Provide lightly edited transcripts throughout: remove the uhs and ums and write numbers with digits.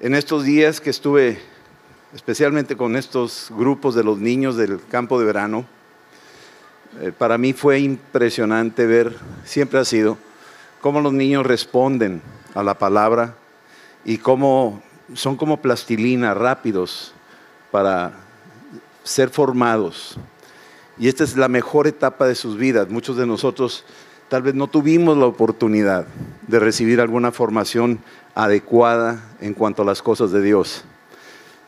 En estos días que estuve especialmente con estos grupos de los niños del campo de verano, para mí fue impresionante ver, siempre ha sido, cómo los niños responden a la palabra y cómo son como plastilina, rápidos para ser formados. Y esta es la mejor etapa de sus vidas. Muchos de nosotros tal vez no tuvimos la oportunidad de recibir alguna formación adecuada en cuanto a las cosas de Dios.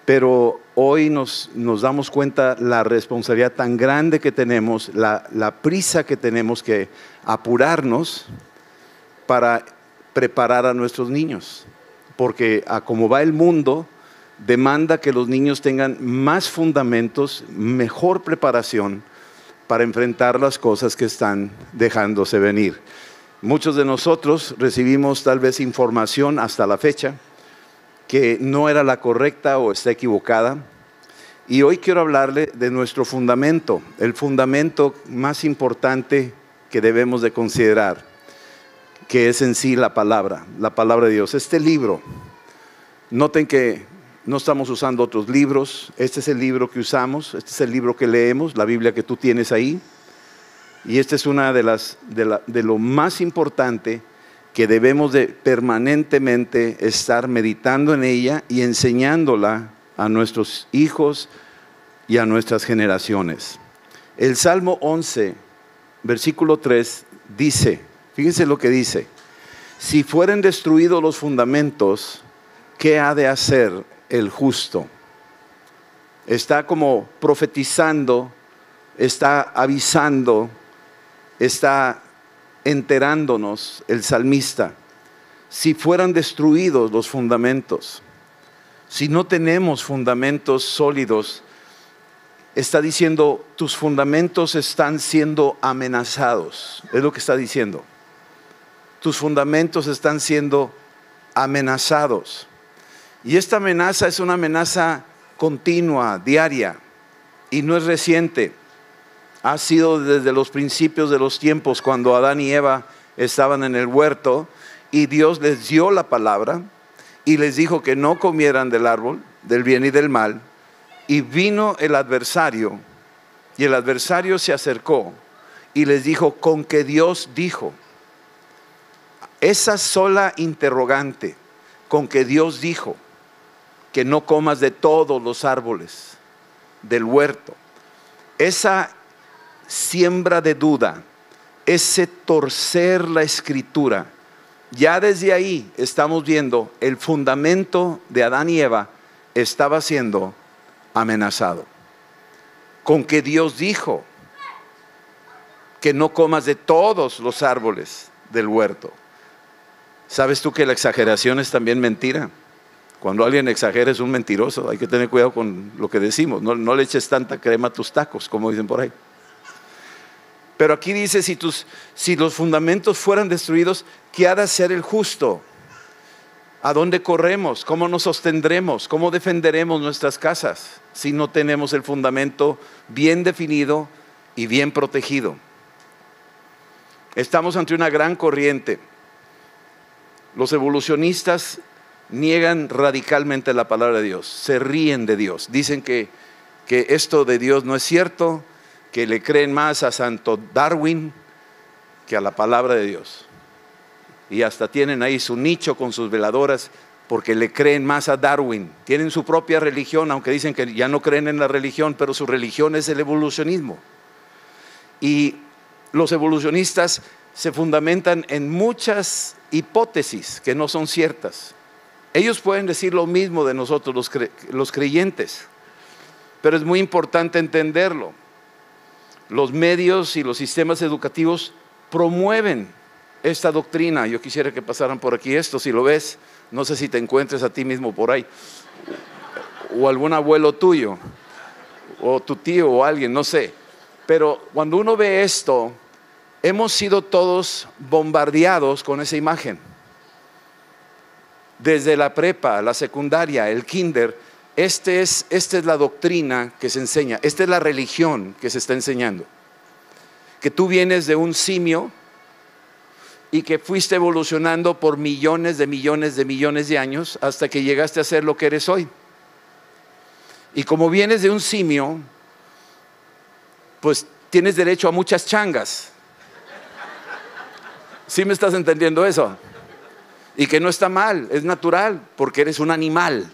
Pero hoy nos damos cuenta la responsabilidad tan grande que tenemos, la prisa que tenemos que apurarnos para preparar a nuestros niños. Porque a como va el mundo, demanda que los niños tengan más fundamentos, mejor preparación para enfrentar las cosas que están dejándose venir. Muchos de nosotros recibimos tal vez información hasta la fecha que no era la correcta o está equivocada. Y hoy quiero hablarle de nuestro fundamento, el fundamento más importante que debemos de considerar, que es en sí la palabra de Dios. Este libro, noten que no estamos usando otros libros, este es el libro que usamos, este es el libro que leemos, la Biblia que tú tienes ahí. Y esta es una de lo más importante que debemos de permanentemente estar meditando en ella y enseñándola a nuestros hijos y a nuestras generaciones. El Salmo 11, versículo 3 dice, fíjense lo que dice: si fueren destruidos los fundamentos, ¿qué ha de hacer el justo? Está como profetizando, está avisando, está enterándonos el salmista. Si fueran destruidos los fundamentos, si no tenemos fundamentos sólidos, está diciendo, tus fundamentos están siendo amenazados. Es lo que está diciendo. Tus fundamentos están siendo amenazados. Y esta amenaza es una amenaza continua, diaria, y no es reciente. Ha sido desde los principios de los tiempos, cuando Adán y Eva estaban en el huerto y Dios les dio la palabra y les dijo que no comieran del árbol del bien y del mal. Y vino el adversario, y el adversario se acercó y les dijo, ¿con qué Dios dijo? Esa sola interrogante, con que Dios dijo que no comas de todos los árboles del huerto, esa siembra de duda, ese torcer la escritura, ya desde ahí estamos viendo el fundamento de Adán y Eva estaba siendo amenazado. Con que Dios dijo que no comas de todos los árboles del huerto. ¿Sabes tú que la exageración es también mentira? Cuando alguien exagera es un mentiroso. Hay que tener cuidado con lo que decimos. No le eches tanta crema a tus tacos, como dicen por ahí. Pero aquí dice, si los fundamentos fueran destruidos, ¿qué ha de hacer el justo? ¿A dónde corremos? ¿Cómo nos sostendremos? ¿Cómo defenderemos nuestras casas si no tenemos el fundamento bien definido y bien protegido? Estamos ante una gran corriente. Los evolucionistas niegan radicalmente la palabra de Dios, se ríen de Dios, dicen que esto de Dios no es cierto, que le creen más a Santo Darwin que a la palabra de Dios. Y hasta tienen ahí su nicho con sus veladoras porque le creen más a Darwin. Tienen su propia religión, aunque dicen que ya no creen en la religión, pero su religión es el evolucionismo. Y los evolucionistas se fundamentan en muchas hipótesis que no son ciertas. Ellos pueden decir lo mismo de nosotros los creyentes, pero es muy importante entenderlo. Los medios y los sistemas educativos promueven esta doctrina. Yo quisiera que pasaran por aquí esto, si lo ves, no sé si te encuentres a ti mismo por ahí, o algún abuelo tuyo, o tu tío o alguien, no sé. Pero cuando uno ve esto, hemos sido todos bombardeados con esa imagen. Desde la prepa, la secundaria, el kinder, esta es la doctrina que se enseña, esta es la religión que se está enseñando. Que tú vienes de un simio y que fuiste evolucionando por millones de años hasta que llegaste a ser lo que eres hoy. Y como vienes de un simio, pues tienes derecho a muchas changas. ¿Sí me estás entendiendo eso? Y que no está mal, es natural, porque eres un animal.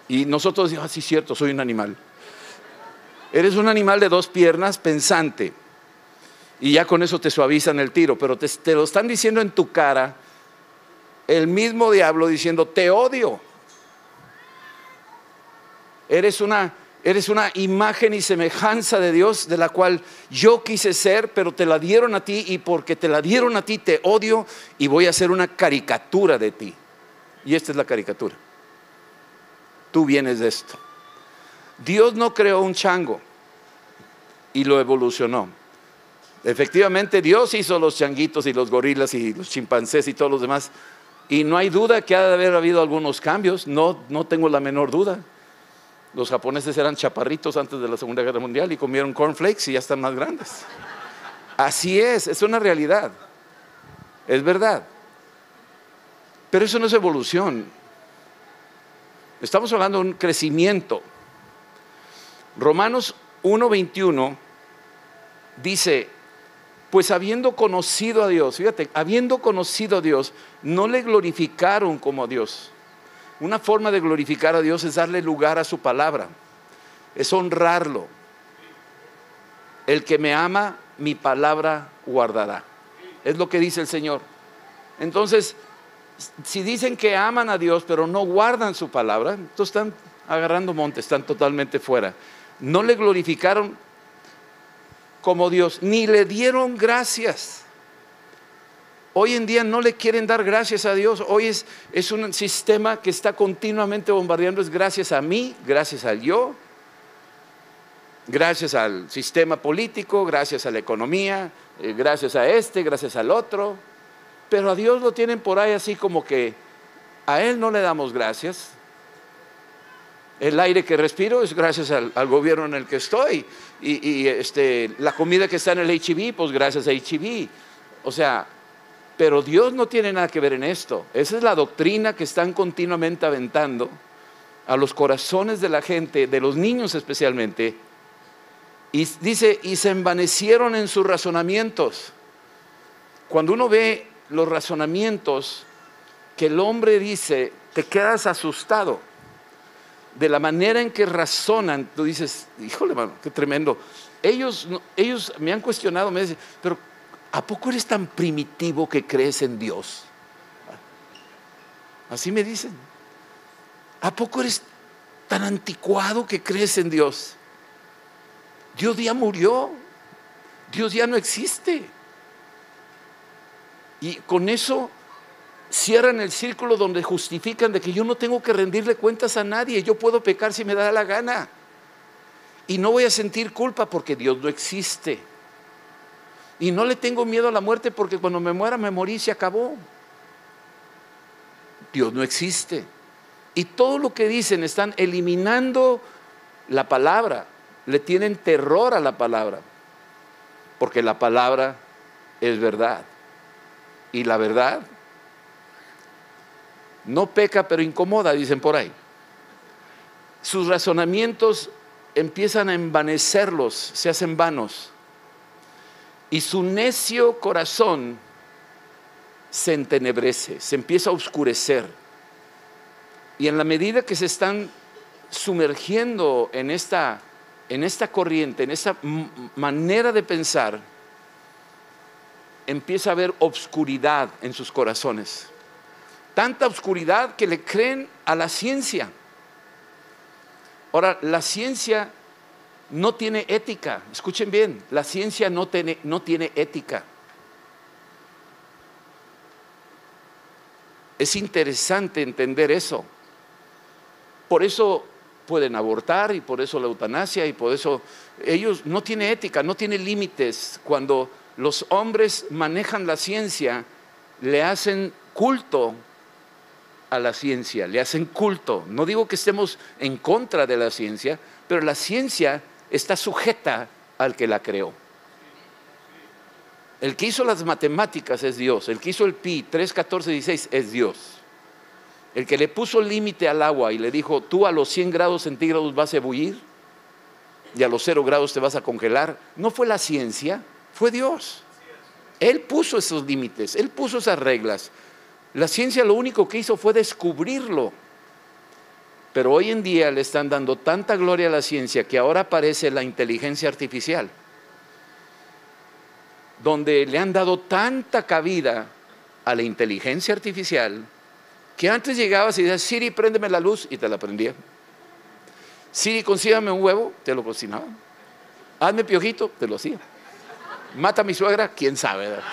Y nosotros decimos, sí, cierto, soy un animal. Eres un animal de 2 piernas, pensante. Y ya con eso te suavizan el tiro, pero te lo están diciendo en tu cara, el mismo diablo diciendo, te odio. Eres una imagen y semejanza de Dios, de la cual yo quise ser, pero te la dieron a ti, y porque te la dieron a ti te odio y voy a hacer una caricatura de ti. Y esta es la caricatura. Tú vienes de esto. Dios no creó un chango y lo evolucionó. Efectivamente, Dios hizo los changuitos y los gorilas y los chimpancés y todos los demás. Y no hay duda que ha de haber habido algunos cambios, no tengo la menor duda. Los japoneses eran chaparritos antes de la Segunda Guerra Mundial y comieron cornflakes y ya están más grandes. Así es una realidad, es verdad. Pero eso no es evolución. Estamos hablando de un crecimiento. Romanos 1:21 dice, pues habiendo conocido a Dios, fíjate, habiendo conocido a Dios, no le glorificaron como a Dios. Una forma de glorificar a Dios es darle lugar a su palabra, es honrarlo. El que me ama, mi palabra guardará. Es lo que dice el Señor. Entonces, si dicen que aman a Dios, pero no guardan su palabra, entonces están agarrando monte, están totalmente fuera. No le glorificaron como Dios, ni le dieron gracias. Hoy en día no le quieren dar gracias a Dios. Hoy es un sistema que está continuamente bombardeando. Es gracias a mí, gracias al yo, gracias al sistema político, gracias a la economía, gracias a gracias al otro. Pero a Dios lo tienen por ahí así como que a Él no le damos gracias. El aire que respiro es gracias al gobierno en el que estoy. Y la comida que está en el H-E-B, pues gracias a H-E-B. O sea, pero Dios no tiene nada que ver en esto. Esa es la doctrina que están continuamente aventando a los corazones de la gente, de los niños especialmente. Y dice, y se envanecieron en sus razonamientos. Cuando uno ve los razonamientos que el hombre dice, te quedas asustado de la manera en que razonan. Tú dices, híjole, mano, qué tremendo. Ellos me han cuestionado, me dicen, pero ¿a poco eres tan primitivo que crees en Dios? Así me dicen. ¿A poco eres tan anticuado que crees en Dios? Dios ya murió, Dios ya no existe. Y con eso cierran el círculo donde justifican de que yo no tengo que rendirle cuentas a nadie, yo puedo pecar si me da la gana y no voy a sentir culpa porque Dios no existe. Y no le tengo miedo a la muerte porque cuando me muera me morí y se acabó. Dios no existe. Y todo lo que dicen están eliminando la palabra, le tienen terror a la palabra, porque la palabra es verdad. Y la verdad no peca, pero incomoda, dicen por ahí. Sus razonamientos empiezan a envanecerlos, se hacen vanos. Y su necio corazón se entenebrece, se empieza a oscurecer. Y en la medida que se están sumergiendo en esta corriente, en esta manera de pensar, empieza a haber obscuridad en sus corazones. Tanta obscuridad que le creen a la ciencia. Ahora, la ciencia no tiene ética. Escuchen bien, la ciencia no tiene ética. Es interesante entender eso. Por eso pueden abortar y por eso la eutanasia y por eso ellos no tienen ética, no tienen límites. Cuando los hombres manejan la ciencia, le hacen culto a la ciencia, le hacen culto. No digo que estemos en contra de la ciencia, pero la ciencia está sujeta al que la creó. El que hizo las matemáticas es Dios. El que hizo el pi, 3, 14, 16 es Dios. El que le puso límite al agua y le dijo, tú a los 100 grados centígrados vas a ebullir y a los 0 grados te vas a congelar, no fue la ciencia, fue Dios. Él puso esos límites, Él puso esas reglas. La ciencia lo único que hizo fue descubrirlo. Pero hoy en día le están dando tanta gloria a la ciencia que ahora aparece la inteligencia artificial, donde le han dado tanta cabida a la inteligencia artificial que antes llegabas y decías, Siri, préndeme la luz, y te la prendía. Siri, consígame un huevo, te lo cocinaba. Hazme piojito, te lo hacía. Mata a mi suegra, quién sabe, ¿verdad?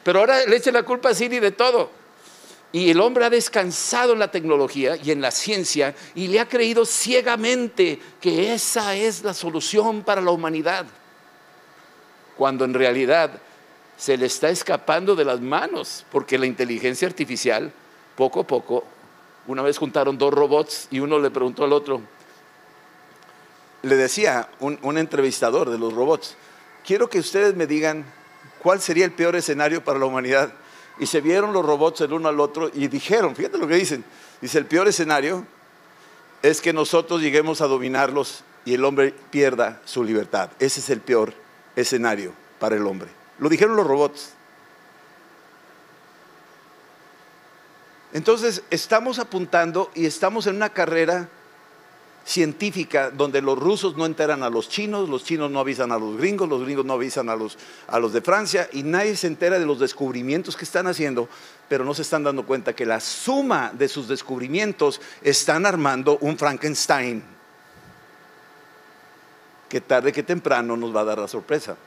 Pero ahora le echa la culpa a Siri de todo. Y el hombre ha descansado en la tecnología y en la ciencia y le ha creído ciegamente que esa es la solución para la humanidad, cuando en realidad se le está escapando de las manos, porque la inteligencia artificial, poco a poco, una vez juntaron 2 robots y uno le preguntó al otro, le decía un entrevistador de los robots, quiero que ustedes me digan cuál sería el peor escenario para la humanidad. Y se vieron los robots el uno al otro y dijeron, fíjate lo que dicen, dice, el peor escenario es que nosotros lleguemos a dominarlos y el hombre pierda su libertad. Ese es el peor escenario para el hombre. Lo dijeron los robots. Entonces estamos apuntando y estamos en una carrera científica donde los rusos no enteran a los chinos no avisan a los gringos no avisan a los de Francia, y nadie se entera de los descubrimientos que están haciendo, pero no se están dando cuenta que la suma de sus descubrimientos están armando un Frankenstein que tarde que temprano nos va a dar la sorpresa.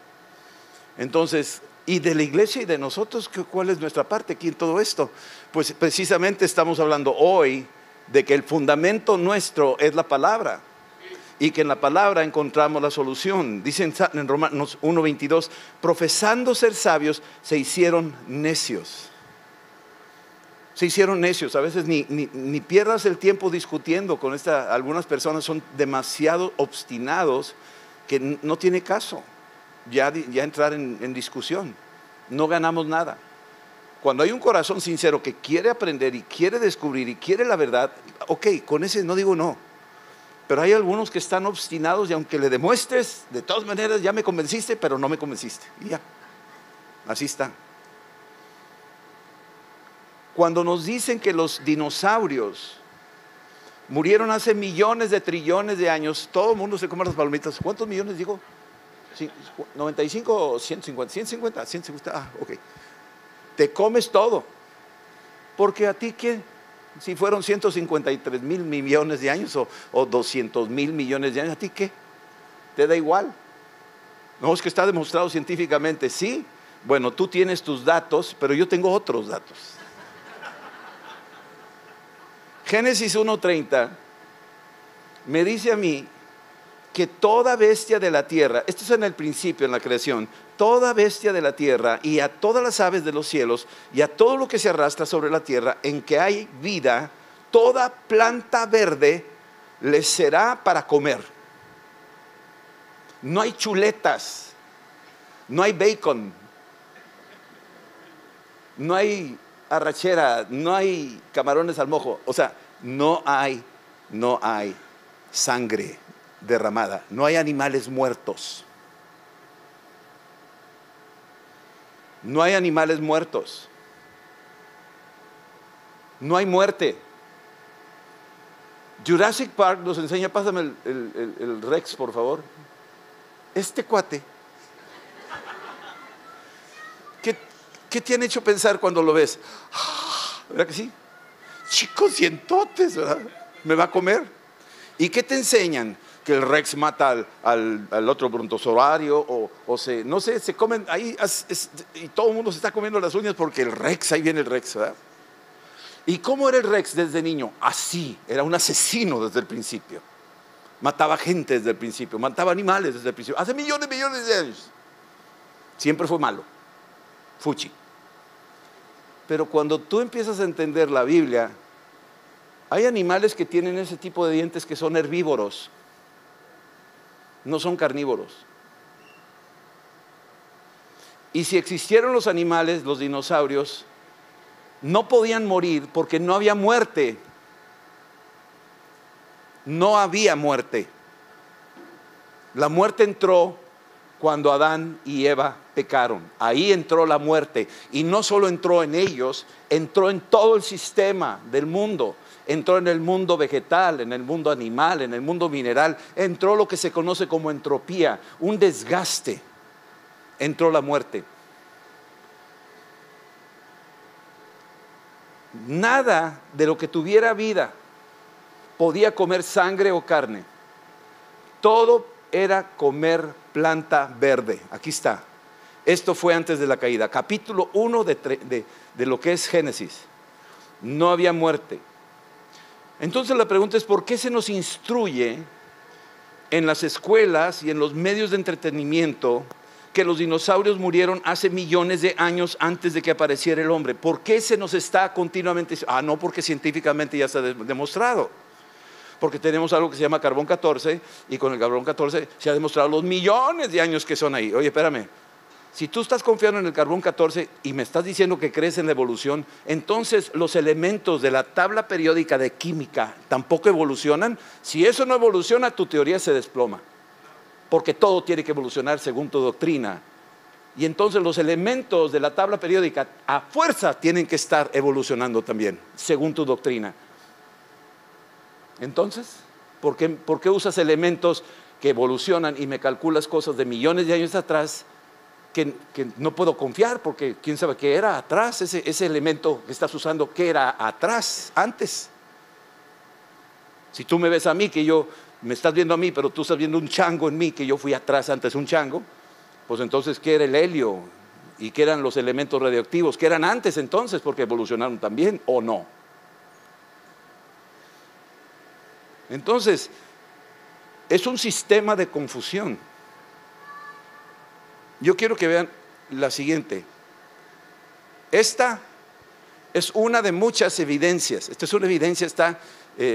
Entonces, y de la iglesia y de nosotros, ¿cuál es nuestra parte aquí en todo esto? Pues precisamente estamos hablando hoy de que el fundamento nuestro es la palabra y que en la palabra encontramos la solución. Dicen en Romanos 1:22, profesando ser sabios, se hicieron necios. Se hicieron necios. A veces ni pierdas el tiempo discutiendo con algunas personas son demasiado obstinados que no tiene caso ya entrar en discusión. No ganamos nada. Cuando hay un corazón sincero que quiere aprender y quiere descubrir y quiere la verdad, ok, con ese no digo no. Pero hay algunos que están obstinados y aunque le demuestres, de todas maneras ya me convenciste, pero no me convenciste. Y ya, así está. Cuando nos dicen que los dinosaurios murieron hace millones de trillones de años, todo el mundo se come las palomitas. ¿Cuántos millones digo? ¿95 o 150? 150, 150, ok. Te comes todo, porque a ti ¿qué? Si fueron 153 mil millones de años o 200 mil millones de años, ¿a ti qué? ¿Te da igual? No, es que está demostrado científicamente, sí. Bueno, tú tienes tus datos, pero yo tengo otros datos. Génesis 1:30 me dice a mí que toda bestia de la tierra, esto es en el principio, en la creación, toda bestia de la tierra y a todas las aves de los cielos y a todo lo que se arrastra sobre la tierra en que hay vida, toda planta verde les será para comer. No hay chuletas, no hay bacon, no hay arrachera, no hay camarones al mojo, o sea, no hay sangre derramada, no hay animales muertos. No hay animales muertos. No hay muerte. Jurassic Park nos enseña, pásame el Rex, por favor. Este cuate, ¿qué te han hecho pensar cuando lo ves? ¿Verdad que sí? Chicos cientotes, ¿verdad? Me va a comer. ¿Y qué te enseñan? Que el Rex mata al otro brontosaurio no sé, se comen ahí y todo el mundo se está comiendo las uñas porque el Rex, ahí viene el Rex, ¿verdad? ¿Y cómo era el Rex desde niño? Así, era un asesino desde el principio. Mataba gente desde el principio, mataba animales desde el principio, hace millones de años. Siempre fue malo, fuchi. Pero cuando tú empiezas a entender la Biblia, hay animales que tienen ese tipo de dientes que son herbívoros. No son carnívoros. Y si existieron los animales, los dinosaurios, no podían morir porque no había muerte. No había muerte. La muerte entró cuando Adán y Eva pecaron. Ahí entró la muerte. Y no solo entró en ellos, entró en todo el sistema del mundo. Entró en el mundo vegetal, en el mundo animal, en el mundo mineral. Entró lo que se conoce como entropía, un desgaste. Entró la muerte. Nada de lo que tuviera vida podía comer sangre o carne. Todo era comer planta verde. Aquí está. Esto fue antes de la caída. Capítulo 1 de lo que es Génesis. No había muerte. Entonces la pregunta es, ¿por qué se nos instruye en las escuelas y en los medios de entretenimiento que los dinosaurios murieron hace millones de años antes de que apareciera el hombre? ¿Por qué se nos está continuamente? No, porque científicamente ya está demostrado. Porque tenemos algo que se llama carbón 14 y con el carbón 14 se ha demostrado los millones de años que son ahí. Oye, espérame, si tú estás confiando en el carbón 14 y me estás diciendo que crees en la evolución, entonces los elementos de la tabla periódica de química tampoco evolucionan. Si eso no evoluciona, tu teoría se desploma, porque todo tiene que evolucionar según tu doctrina. Y entonces los elementos de la tabla periódica a fuerza tienen que estar evolucionando también, según tu doctrina. Entonces, ¿por qué usas elementos que evolucionan y me calculas cosas de millones de años atrás que no puedo confiar? Porque quién sabe qué era atrás, ese elemento que estás usando, ¿qué era atrás, antes? Si tú me ves a mí, me estás viendo a mí, pero tú estás viendo un chango en mí, que yo fui atrás antes un chango, pues entonces, ¿qué era el helio? ¿Y qué eran los elementos radioactivos? ¿Qué eran antes entonces? Porque evolucionaron también, ¿o no? Entonces, es un sistema de confusión. Yo quiero que vean la siguiente. Esta es una de muchas evidencias. Esta es una evidencia,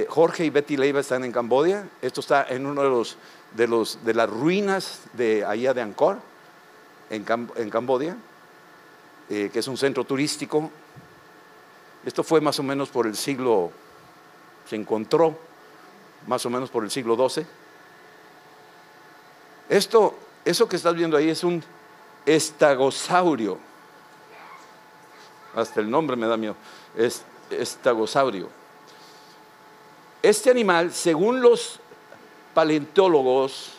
Jorge y Betty Leiva están en Camboya. Esto está en uno de las ruinas de allá de Angkor, en Camboya, que es un centro turístico. Esto fue más o menos por el siglo, se encontró más o menos por el siglo XII. Eso que estás viendo ahí es un estegosaurio. Hasta el nombre me da miedo. Es estegosaurio. Este animal, según los paleontólogos,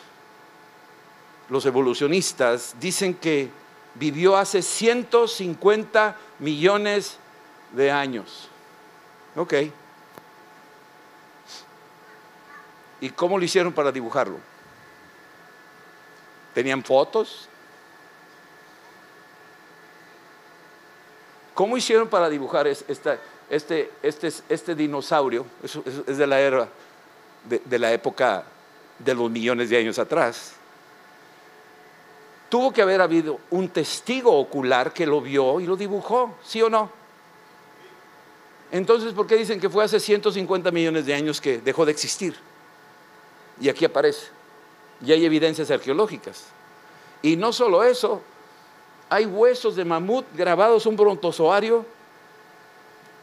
los evolucionistas, dicen que vivió hace 150 millones de años. Ok. ¿Y cómo lo hicieron para dibujarlo? ¿Tenían fotos? ¿Cómo hicieron para dibujar este dinosaurio? Es de la era, de la época de los millones de años atrás. Tuvo que haber habido un testigo ocular que lo vio y lo dibujó, ¿sí o no? Entonces, ¿por qué dicen que fue hace 150 millones de años que dejó de existir? Y aquí aparece. Y hay evidencias arqueológicas. Y no solo eso, hay huesos de mamut grabados, un brontozoario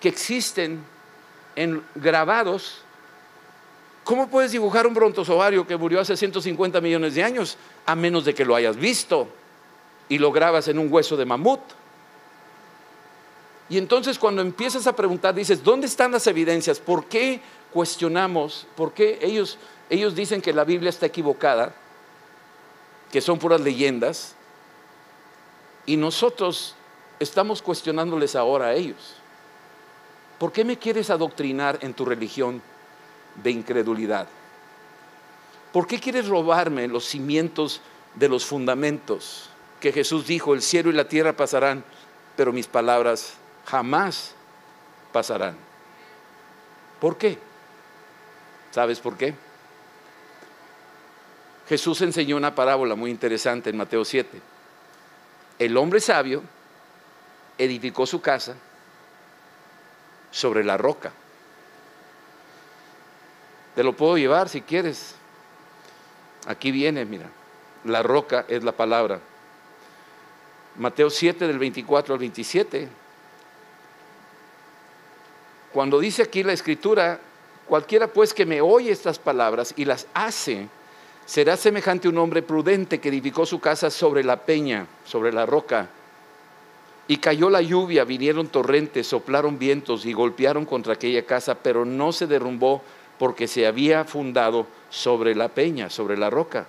que existen grabados. ¿Cómo puedes dibujar un brontozoario que murió hace 150 millones de años? A menos de que lo hayas visto y lo grabas en un hueso de mamut. Y entonces cuando empiezas a preguntar, dices, ¿dónde están las evidencias? ¿Por qué cuestionamos? ¿Por qué ellos dicen que la Biblia está equivocada, que son puras leyendas, y nosotros estamos cuestionándoles ahora a ellos? ¿Por qué me quieres adoctrinar en tu religión de incredulidad? ¿Por qué quieres robarme los cimientos de los fundamentos que Jesús dijo, el cielo y la tierra pasarán, pero mis palabras jamás pasarán? ¿Por qué? ¿Sabes por qué? Jesús enseñó una parábola muy interesante en Mateo 7. El hombre sabio edificó su casa sobre la roca. Te lo puedo llevar si quieres. Aquí viene, mira. La roca es la palabra. Mateo 7 del 24 al 27. Cuando dice aquí la Escritura, cualquiera pues que me oye estas palabras y las hace, será semejante a un hombre prudente que edificó su casa sobre la peña, sobre la roca. Y cayó la lluvia, vinieron torrentes, soplaron vientos y golpearon contra aquella casa, pero no se derrumbó porque se había fundado sobre la peña, sobre la roca.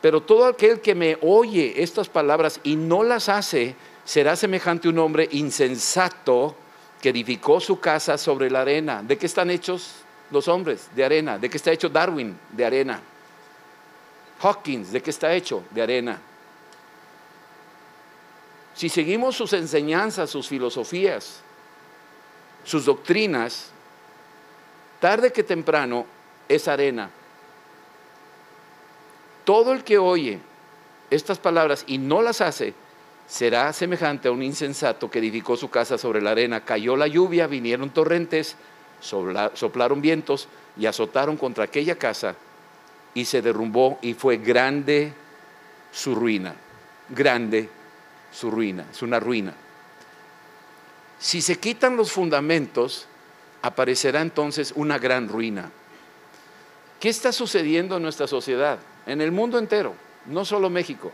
Pero todo aquel que me oye estas palabras y no las hace, será semejante a un hombre insensato que edificó su casa sobre la arena. ¿De qué están hechos los hombres? De arena. ¿De qué está hecho Darwin? De arena. Hawkins, ¿de qué está hecho? De arena. Si seguimos sus enseñanzas, sus filosofías, sus doctrinas, tarde que temprano es arena. Todo el que oye estas palabras y no las hace, será semejante a un insensato que edificó su casa sobre la arena. Cayó la lluvia, vinieron torrentes, soplaron vientos y azotaron contra aquella casa y se derrumbó y fue grande su ruina. Grande su ruina, es una ruina. Si se quitan los fundamentos, aparecerá entonces una gran ruina. ¿Qué está sucediendo en nuestra sociedad? En el mundo entero, no solo México.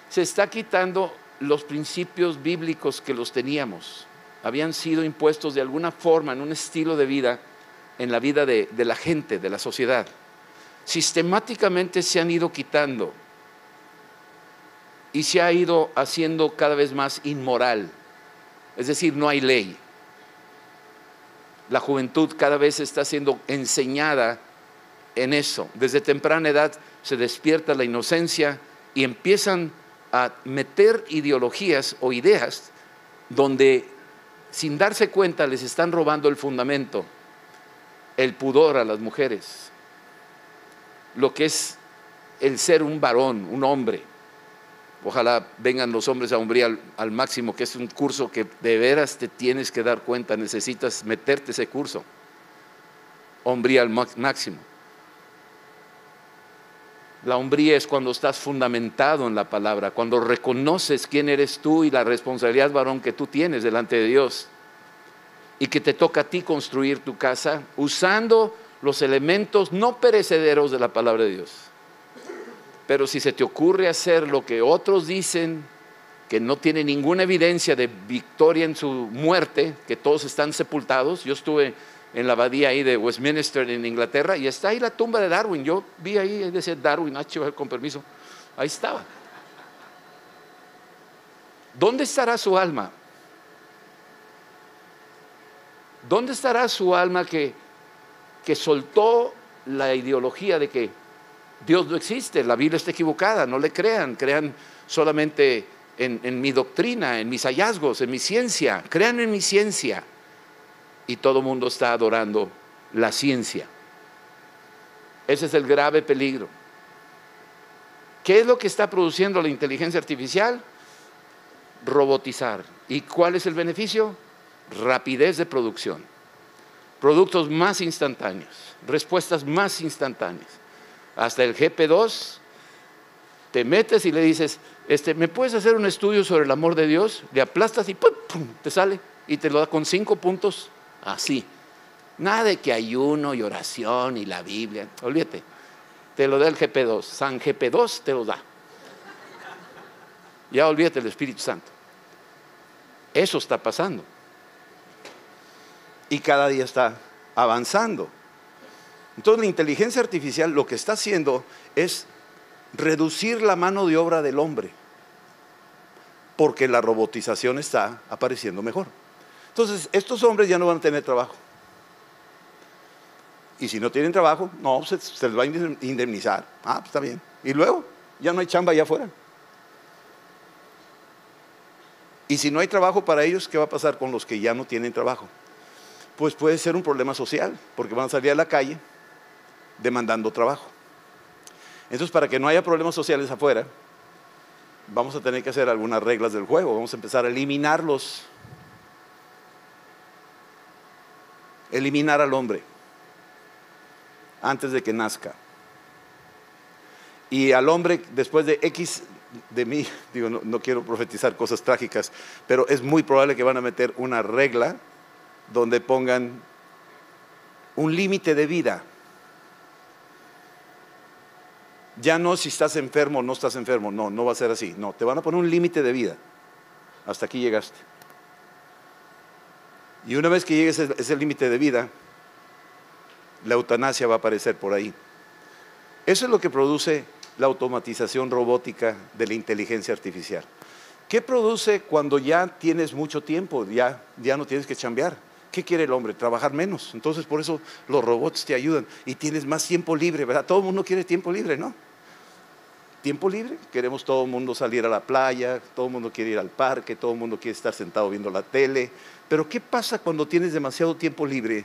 Se está quitando los principios bíblicos que los teníamos. Habían sido impuestos de alguna forma en un estilo de vida, en la vida de la gente, de la sociedad. Sistemáticamente se han ido quitando y se ha ido haciendo cada vez más inmoral. Es decir, no hay ley. La juventud cada vez está siendo enseñada en eso. Desde temprana edad se despierta la inocencia y empiezan a meter ideologías o ideas donde sin darse cuenta les están robando el fundamento, el pudor a las mujeres, lo que es el ser un varón, un hombre. Ojalá vengan los hombres a Hombría al máximo, que es un curso que de veras te tienes que dar cuenta, necesitas meterte ese curso. Hombría al máximo. La hombría es cuando estás fundamentado en la palabra, cuando reconoces quién eres tú y la responsabilidad, varón, que tú tienes delante de Dios y que te toca a ti construir tu casa usando los elementos no perecederos de la palabra de Dios. Pero si se te ocurre hacer lo que otros dicen, que no tiene ninguna evidencia de victoria en su muerte, que todos están sepultados. Yo estuve en la abadía ahí de Westminster en Inglaterra y está ahí la tumba de Darwin. Yo vi ahí, decía Darwin, con permiso, ahí estaba. ¿Dónde estará su alma? ¿Dónde estará su alma que soltó la ideología de que Dios no existe, la Biblia está equivocada, no le crean, crean solamente en mi doctrina, en mis hallazgos, en mi ciencia, crean en mi ciencia? Y todo el mundo está adorando la ciencia. Ese es el grave peligro. ¿Qué es lo que está produciendo la inteligencia artificial? Robotizar. ¿Y cuál es el beneficio? Rapidez de producción. Productos más instantáneos, respuestas más instantáneas. Hasta el GP2, te metes y le dices, ¿me puedes hacer un estudio sobre el amor de Dios? Le aplastas y ¡pum! ¡Pum! Te sale y te lo da con 5 puntos, así. Nada de que ayuno y oración y la Biblia, olvídate. Te lo da el GP2, San GP2 te lo da. Ya olvídate del Espíritu Santo. Eso está pasando. Y cada día está avanzando. Entonces la inteligencia artificial lo que está haciendo es reducir la mano de obra del hombre, porque la robotización está apareciendo mejor. Entonces estos hombres ya no van a tener trabajo. Y si no tienen trabajo, no, se les va a indemnizar. Ah, pues está bien. Y luego, ya no hay chamba allá afuera. Y si no hay trabajo para ellos, ¿qué va a pasar con los que ya no tienen trabajo? Pues puede ser un problema social, porque van a salir a la calle demandando trabajo. Entonces, para que no haya problemas sociales afuera, vamos a tener que hacer algunas reglas del juego. Vamos a empezar a eliminarlos. Eliminar al hombre antes de que nazca. Y al hombre, después de X de mí, digo, no quiero profetizar cosas trágicas, pero es muy probable que van a meter una regla donde pongan un límite de vida. Ya no si estás enfermo o no estás enfermo, no va a ser así. No, te van a poner un límite de vida. Hasta aquí llegaste. Y una vez que llegues a ese límite de vida, la eutanasia va a aparecer por ahí. Eso es lo que produce la automatización robótica de la inteligencia artificial. ¿Qué produce cuando ya tienes mucho tiempo, ya no tienes que chambear? ¿Qué quiere el hombre? Trabajar menos. Entonces por eso los robots te ayudan y tienes más tiempo libre, ¿verdad? Todo el mundo quiere tiempo libre, ¿no? Tiempo libre, queremos todo el mundo salir a la playa, todo el mundo quiere ir al parque, todo el mundo quiere estar sentado viendo la tele. Pero ¿qué pasa cuando tienes demasiado tiempo libre?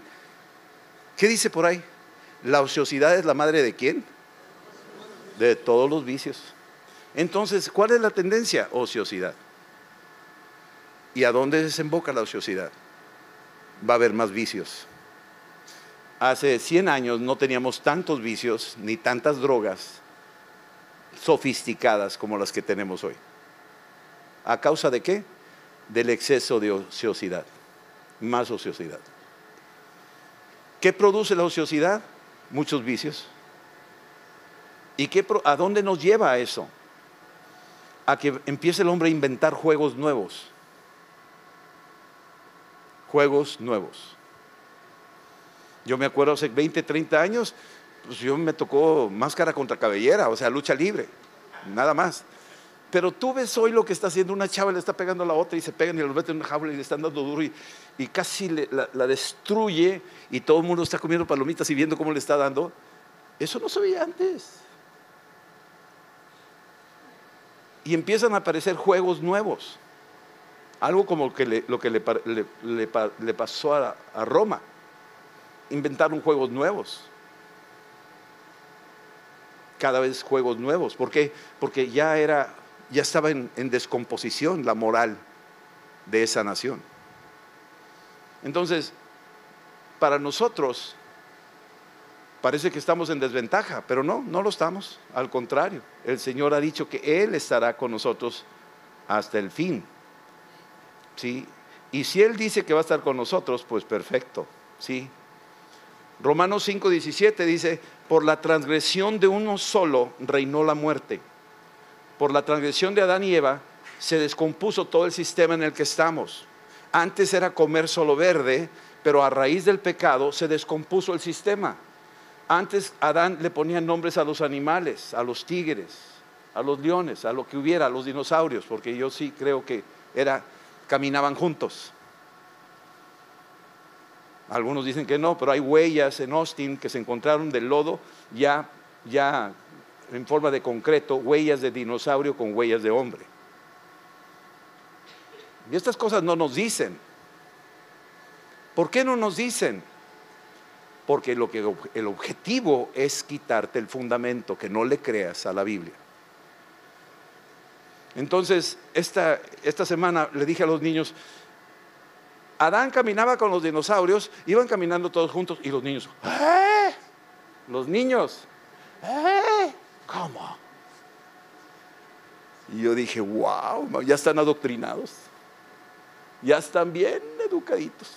¿Qué dice por ahí? ¿La ociosidad es la madre de quién? De todos los vicios. Entonces, ¿cuál es la tendencia? Ociosidad. ¿Y a dónde desemboca la ociosidad? Va a haber más vicios. Hace 100 años no teníamos tantos vicios ni tantas drogas sofisticadas como las que tenemos hoy. ¿A causa de qué? Del exceso de ociosidad. Más ociosidad. ¿Qué produce la ociosidad? Muchos vicios. ¿Y a dónde nos lleva eso? A que empiece el hombre a inventar juegos nuevos. Juegos nuevos. Yo me acuerdo hace 20, 30 años, pues yo me tocó máscara contra cabellera, o sea, lucha libre, nada más. Pero tú ves hoy lo que está haciendo una chava, le está pegando a la otra y se pegan y los meten en una jaula y le están dando duro y casi la destruye y todo el mundo está comiendo palomitas y viendo cómo le está dando. Eso no se veía antes. Y empiezan a aparecer juegos nuevos. Algo como lo que le pasó a Roma. Inventaron juegos nuevos. Cada vez juegos nuevos. ¿Por qué? Porque ya estaba en descomposición la moral de esa nación. Entonces, para nosotros parece que estamos en desventaja, pero no lo estamos. Al contrario, el Señor ha dicho que Él estará con nosotros hasta el fin. ¿Sí? Y si Él dice que va a estar con nosotros, pues perfecto. ¿Sí? Romanos 5:17 dice: por la transgresión de uno solo reinó la muerte. Por la transgresión de Adán y Eva se descompuso todo el sistema en el que estamos. Antes era comer solo verde, pero a raíz del pecado se descompuso el sistema. Antes Adán le ponía nombres a los animales, a los tigres, a los leones, a lo que hubiera, a los dinosaurios, porque yo sí creo que caminaban juntos. Algunos dicen que no, pero hay huellas en Austin que se encontraron del lodo ya en forma de concreto, huellas de dinosaurio con huellas de hombre. Y estas cosas no nos dicen. ¿Por qué no nos dicen? Porque el objetivo es quitarte el fundamento, que no le creas a la Biblia. Entonces, esta semana le dije a los niños, Adán caminaba con los dinosaurios, iban caminando todos juntos y los niños, ¡eh! Los niños, ¡eh! ¿Cómo? Y yo dije, wow, ya están adoctrinados, ya están bien educaditos.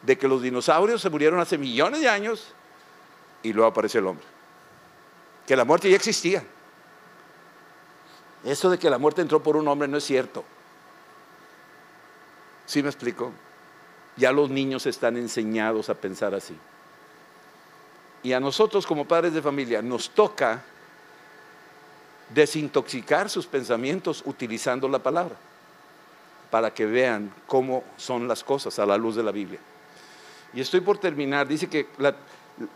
De que los dinosaurios se murieron hace millones de años y luego apareció el hombre. Que la muerte ya existía. Eso de que la muerte entró por un hombre no es cierto. ¿Sí me explico? Ya los niños están enseñados a pensar así. Y a nosotros como padres de familia nos toca desintoxicar sus pensamientos utilizando la palabra, para que vean cómo son las cosas a la luz de la Biblia. Y estoy por terminar. Dice que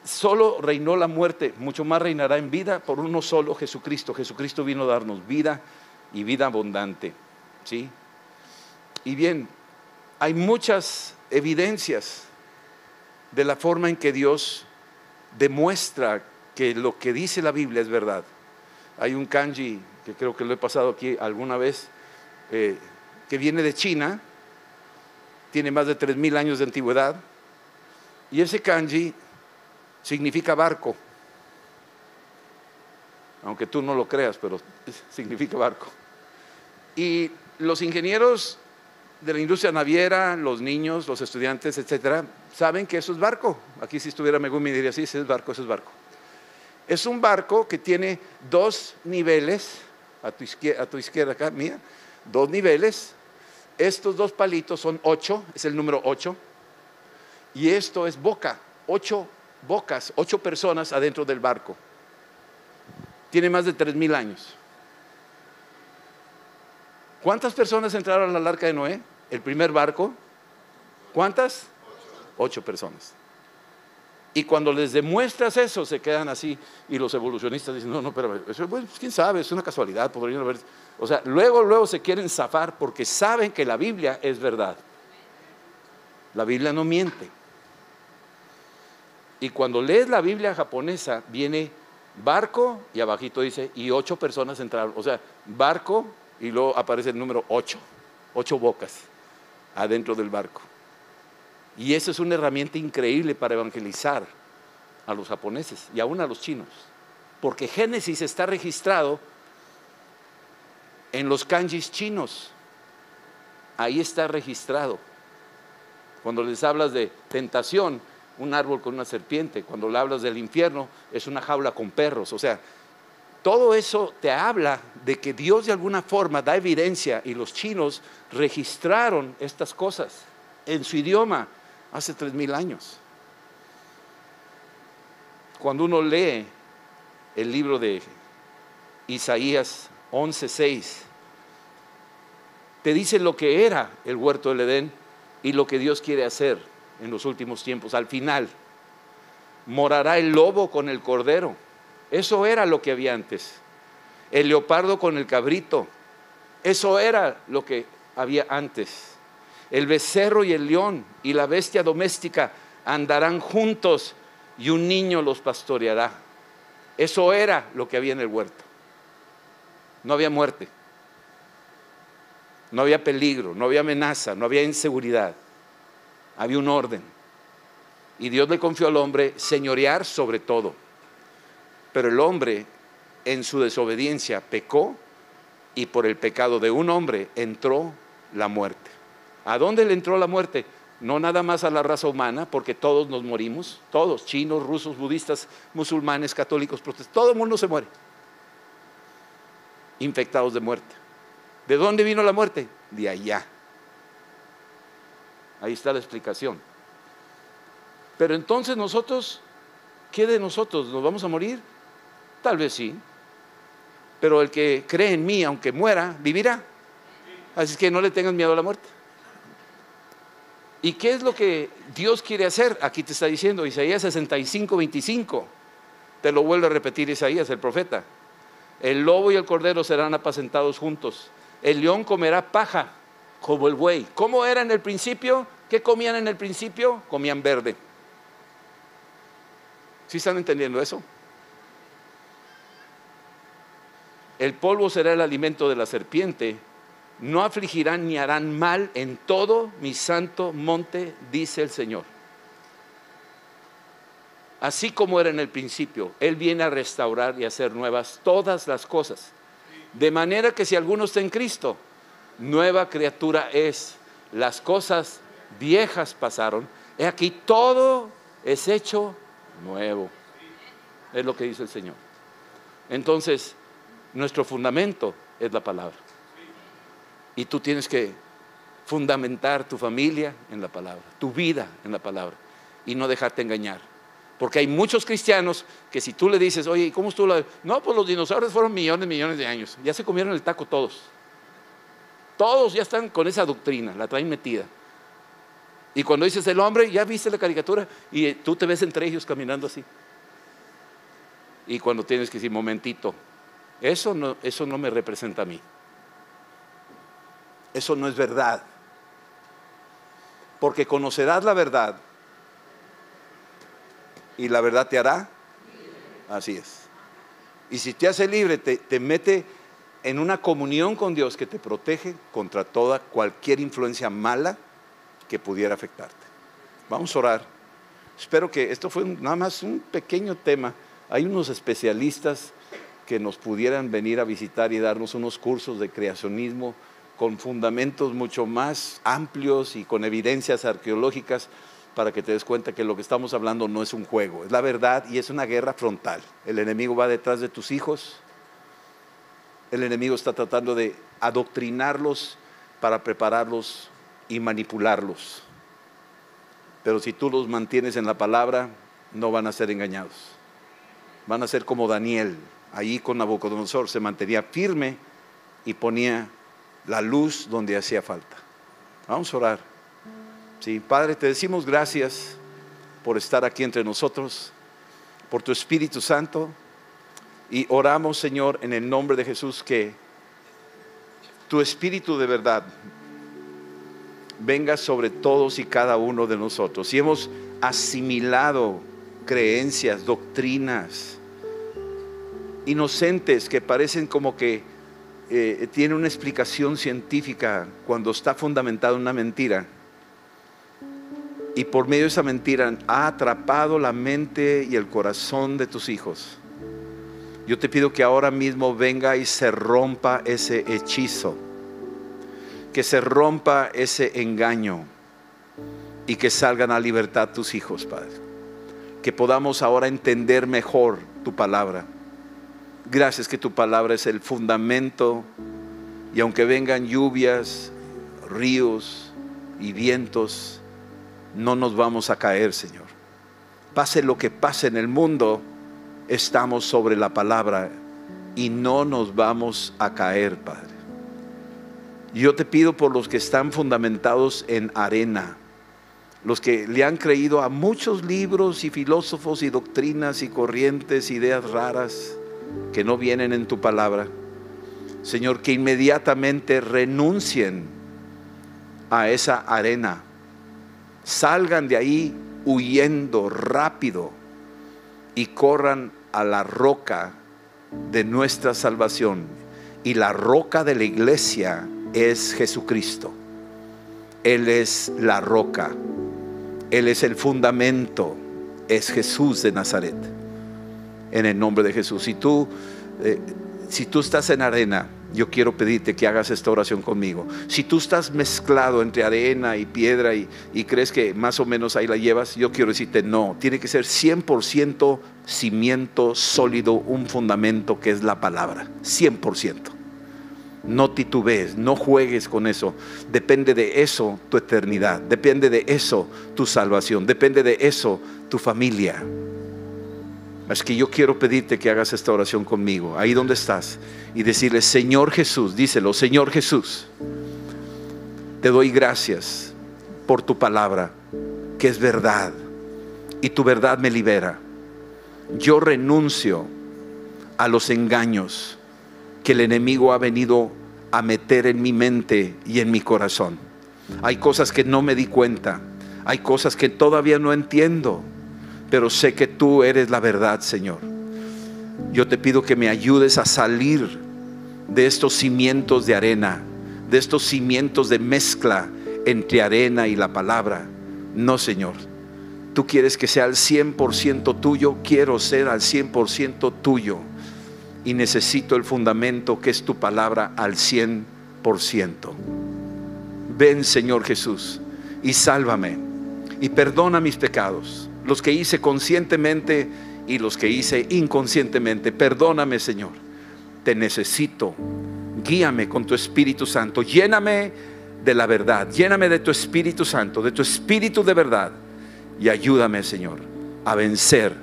solo reinó la muerte, mucho más reinará en vida por uno solo, Jesucristo. Jesucristo vino a darnos vida y vida abundante. ¿Sí? Y bien, hay muchas evidencias de la forma en que Dios demuestra que lo que dice la Biblia es verdad. Hay un kanji, que creo que lo he pasado aquí alguna vez, que viene de China, tiene más de 3000 años de antigüedad, y ese kanji significa barco. aunque tú no lo creas, pero significa barco. Y los ingenieros de la industria naviera, los niños, los estudiantes, etcétera, saben que eso es barco. Aquí si estuviera Megumi diría, sí, ese es barco, eso es barco. Es un barco que tiene 2 niveles, a tu izquierda acá, mira, 2 niveles. Estos 2 palitos son 8, es el número 8. Y esto es boca, 8 bocas, 8 personas adentro del barco. Tiene más de 3,000 años. ¿Cuántas personas entraron al arca de Noé? El primer barco. ¿Cuántas? 8 personas. Y cuando les demuestras eso, se quedan así. Y los evolucionistas dicen, no, pero eso, bueno, quién sabe, es una casualidad, podrían haber. O sea, luego se quieren zafar porque saben que la Biblia es verdad. La Biblia no miente. Y cuando lees la Biblia japonesa, viene barco y abajito dice, y 8 personas entraron. O sea, barco y luego aparece el número 8. 8 bocas adentro del barco. Y eso es una herramienta increíble para evangelizar a los japoneses y aún a los chinos. Porque Génesis está registrado en los kanjis chinos. Ahí está registrado. Cuando les hablas de tentación, un árbol con una serpiente. Cuando le hablas del infierno, es una jaula con perros. O sea, todo eso te habla de que Dios de alguna forma da evidencia y los chinos registraron estas cosas en su idioma hace 3,000 años. Cuando uno lee el libro de Isaías 11:6, te dice lo que era el huerto del Edén y lo que Dios quiere hacer en los últimos tiempos. Al final, morará el lobo con el cordero. Eso era lo que había antes. El leopardo con el cabrito. Eso era lo que había antes. El becerro y el león y la bestia doméstica andarán juntos y un niño los pastoreará. Eso era lo que había en el huerto. No había muerte, no había peligro, no había amenaza, no había inseguridad. Había un orden. Y Dios le confió al hombre señorear sobre todo. Pero el hombre en su desobediencia pecó y por el pecado de un hombre entró la muerte. ¿A dónde le entró la muerte? No nada más a la raza humana, porque todos nos morimos, todos, chinos, rusos, budistas, musulmanes, católicos, protestantes, todo el mundo se muere, infectados de muerte. ¿De dónde vino la muerte? De allá. Ahí está la explicación. Pero entonces nosotros, ¿qué de nosotros? ¿Nos vamos a morir? Tal vez sí. Pero el que cree en mí, aunque muera, vivirá. Así que no le tengas miedo a la muerte. ¿Y qué es lo que Dios quiere hacer? Aquí te está diciendo Isaías 65:25. Te lo vuelve a repetir Isaías, el profeta. El lobo y el cordero serán apacentados juntos. El león comerá paja como el buey. ¿Cómo era en el principio? ¿Qué comían en el principio? Comían verde. ¿Sí están entendiendo eso? El polvo será el alimento de la serpiente. No afligirán ni harán mal en todo mi santo monte, dice el Señor. Así como era en el principio, Él viene a restaurar y a hacer nuevas todas las cosas. De manera que si alguno está en Cristo, nueva criatura es. Las cosas viejas pasaron. He aquí todo es hecho nuevo. Es lo que dice el Señor. Entonces, nuestro fundamento es la palabra. Y tú tienes que fundamentar tu familia en la palabra, tu vida en la palabra, y no dejarte engañar. Porque hay muchos cristianos que si tú le dices, oye, ¿cómo estuvo la...? No, pues los dinosaurios fueron millones de años. Ya se comieron el taco todos. Todos ya están con esa doctrina, la traen metida. Y cuando dices el hombre, ya viste la caricatura, y tú te ves entre ellos caminando así. Y cuando tienes que decir, momentito, eso no me representa a mí. Eso no es verdad. Porque conocerás la verdad y la verdad te hará. Así es. Y si te hace libre, te mete en una comunión con Dios que te protege contra toda cualquier influencia mala que pudiera afectarte. Vamos a orar. Espero que esto fue nada más un pequeño tema. Hay unos especialistas que nos pudieran venir a visitar y darnos unos cursos de creacionismo con fundamentos mucho más amplios y con evidencias arqueológicas, para que te des cuenta que lo que estamos hablando no es un juego, es la verdad y es una guerra frontal. El enemigo va detrás de tus hijos, el enemigo está tratando de adoctrinarlos para prepararlos y manipularlos. Pero si tú los mantienes en la palabra, no van a ser engañados. Van a ser como Daniel, ahí con Nabucodonosor, se mantenía firme y ponía la luz donde hacía falta. Vamos a orar. Sí, Padre, te decimos gracias por estar aquí entre nosotros, por tu Espíritu Santo, y oramos, Señor, en el nombre de Jesús, que tu Espíritu de verdad venga sobre todos y cada uno de nosotros. Si hemos asimilado creencias, doctrinas inocentes que parecen como que tienen una explicación científica cuando está fundamentado en una mentira, y por medio de esa mentira ha atrapado la mente y el corazón de tus hijos, yo te pido que ahora mismo venga y se rompa ese hechizo, que se rompa ese engaño y que salgan a libertad tus hijos, Padre. Que podamos ahora entender mejor tu palabra. Gracias que tu palabra es el fundamento, y aunque vengan lluvias, ríos y vientos, no nos vamos a caer, Señor. Pase lo que pase en el mundo, estamos sobre la palabra y no nos vamos a caer, Padre. Yo te pido por los que están fundamentados en arena, los que le han creído a muchos libros y filósofos y doctrinas y corrientes, ideas raras que no vienen en tu palabra, Señor, que inmediatamente renuncien a esa arena, salgan de ahí huyendo rápido y corran a la roca de nuestra salvación. Y la roca de la iglesia es Jesucristo. Él es la roca, Él es el fundamento, es Jesús de Nazaret. En el nombre de Jesús. Si tú estás en arena, yo quiero pedirte que hagas esta oración conmigo. Si tú estás mezclado entre arena y piedra y crees que más o menos ahí la llevas, yo quiero decirte no, tiene que ser 100% cimiento sólido, un fundamento que es la palabra, 100%. No titubees, no juegues con eso. Depende de eso tu eternidad, depende de eso tu salvación, depende de eso tu familia. Es que yo quiero pedirte que hagas esta oración conmigo, ahí donde estás, y decirle: Señor Jesús, díselo, Señor Jesús, te doy gracias por tu palabra, que es verdad, y tu verdad me libera. Yo renuncio a los engaños que el enemigo ha venido a meter en mi mente y en mi corazón. Hay cosas que no me di cuenta, hay cosas que todavía no entiendo, pero sé que tú eres la verdad, Señor. Yo te pido que me ayudes a salir de estos cimientos de arena, de estos cimientos de mezcla entre arena y la palabra. No, Señor, tú quieres que sea al 100% tuyo, quiero ser al 100% tuyo, y necesito el fundamento que es tu palabra al 100%. Ven, Señor Jesús, y sálvame y perdona mis pecados, los que hice conscientemente y los que hice inconscientemente. Perdóname, Señor, te necesito. Guíame con tu Espíritu Santo, lléname de la verdad, lléname de tu Espíritu Santo, de tu Espíritu de verdad, y ayúdame, Señor, a vencer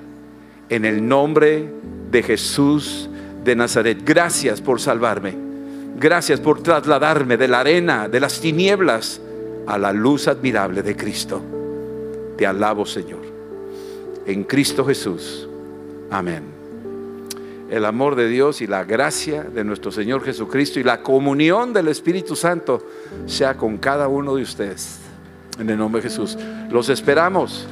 en el nombre de Jesús de Nazaret. Gracias por salvarme, gracias por trasladarme de la arena, de las tinieblas, a la luz admirable de Cristo. Te alabo, Señor, en Cristo Jesús. Amén. El amor de Dios y la gracia de nuestro Señor Jesucristo y la comunión del Espíritu Santo sea con cada uno de ustedes. En el nombre de Jesús. Los esperamos